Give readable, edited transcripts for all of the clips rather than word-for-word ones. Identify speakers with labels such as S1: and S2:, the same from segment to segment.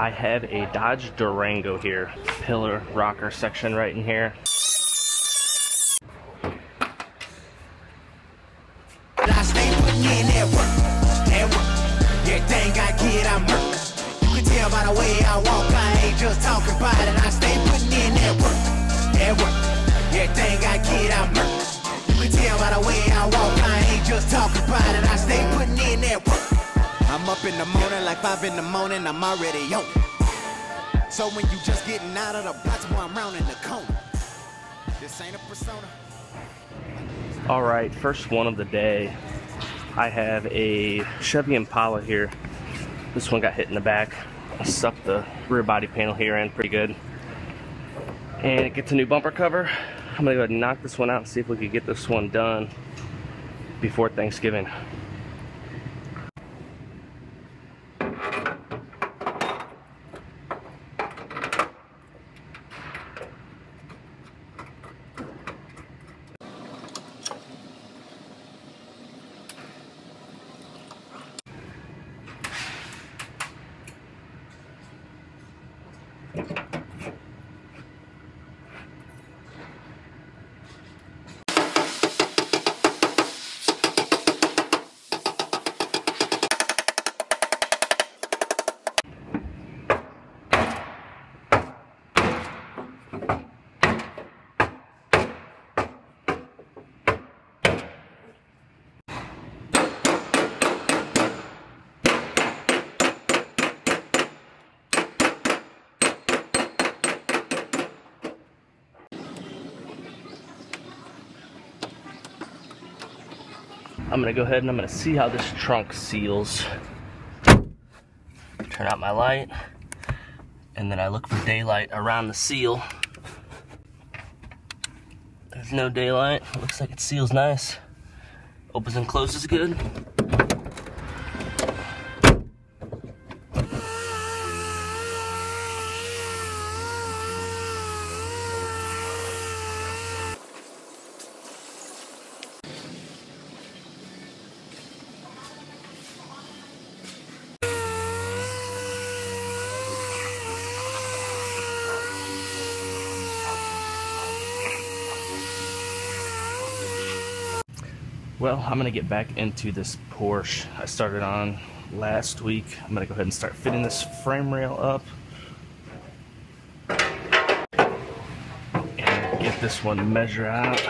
S1: I have a Dodge Durango here. Pillar rocker section right in here.
S2: I stay putting in that work. Everything I get, I'm hurt. You can tell by the way I walk, I ain't just talking about it. I stay putting in that work. Everything I get, I'm hurt. You can tell by the way I walk, I ain't just talking about it. I stay putting in that work. I'm up in the morning, like 5 in the morning, I'm already on. So when you just getting out of the box, boy, I'm round in the corner. This ain't a persona.
S1: Alright, first one of the day. I have a Chevy Impala here. This one got hit in the back. I stuck the rear body panel here in pretty good. And it gets a new bumper cover. I'm gonna go ahead and knock this one out and see if we can get this one done before Thanksgiving. I'm gonna go ahead and I'm gonna see how this trunk seals. Turn out my light, and then I look for daylight around the seal. There's no daylight. Looks like it seals nice. Opens and closes good. Well, I'm gonna get back into this Porsche I started on last week. I'm gonna go ahead and start fitting this frame rail up and get this one measure out.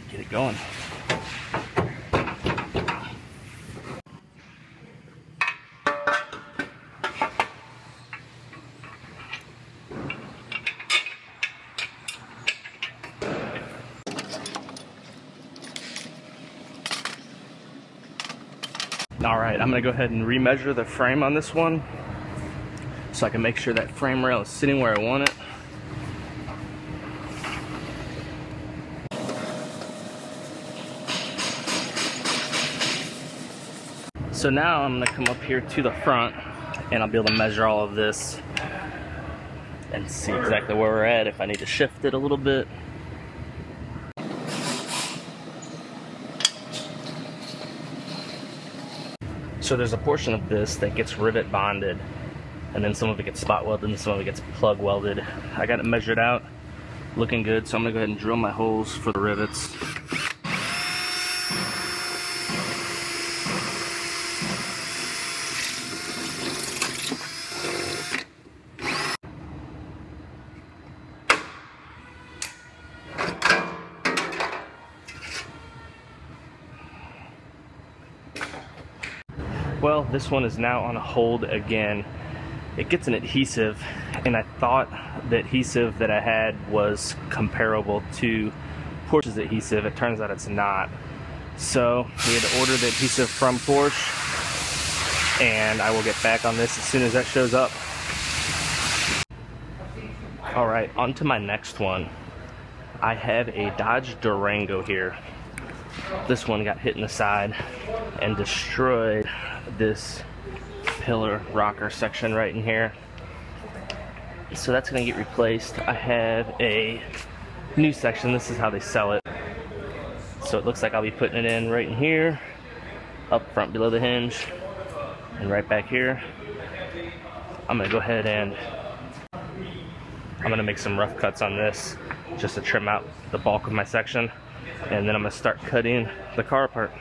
S1: Get it going. Alright, I'm going to go ahead and remeasure the frame on this one so I can make sure that frame rail is sitting where I want it. So now I'm going to come up here to the front and I'll be able to measure all of this and see exactly where we're at, if I need to shift it a little bit. So there's a portion of this that gets rivet bonded, and then some of it gets spot welded and some of it gets plug welded. I got it measured out, looking good, so I'm gonna go ahead and drill my holes for the rivets. Well, this one is now on hold again. It gets an adhesive, and I thought the adhesive that I had was comparable to Porsche's adhesive. It turns out it's not. So we had to order the adhesive from Porsche, and I will get back on this as soon as that shows up. Alright, on to my next one. I have a Dodge Durango here. This one got hit in the side and destroyed this pillar rocker section right in here. So that's going to get replaced. I have a new section. This is how they sell it. So it looks like I'll be putting it in right in here, up front below the hinge. And right back here, I'm gonna go ahead and I'm gonna make some rough cuts on this just to trim out the bulk of my section, and then I'm gonna start cutting the car apart.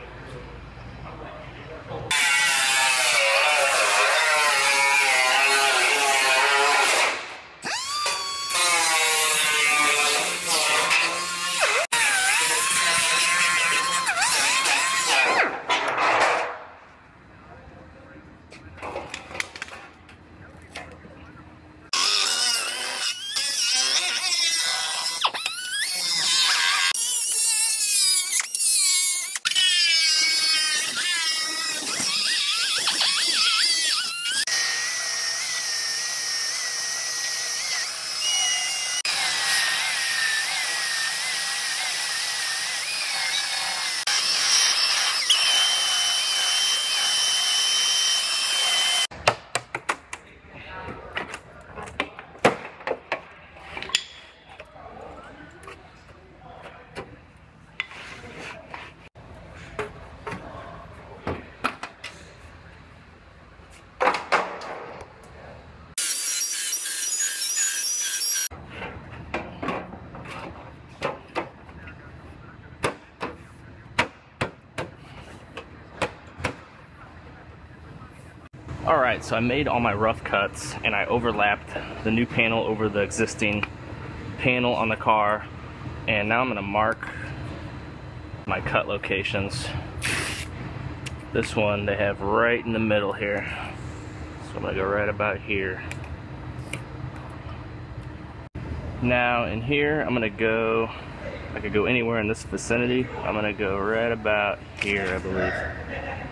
S1: Alright, so I made all my rough cuts and I overlapped the new panel over the existing panel on the car, and now I'm going to mark my cut locations. This one they have right in the middle here, so I'm going to go right about here. Now in here I'm going to go, I could go anywhere in this vicinity. I'm going to go right about here, I believe.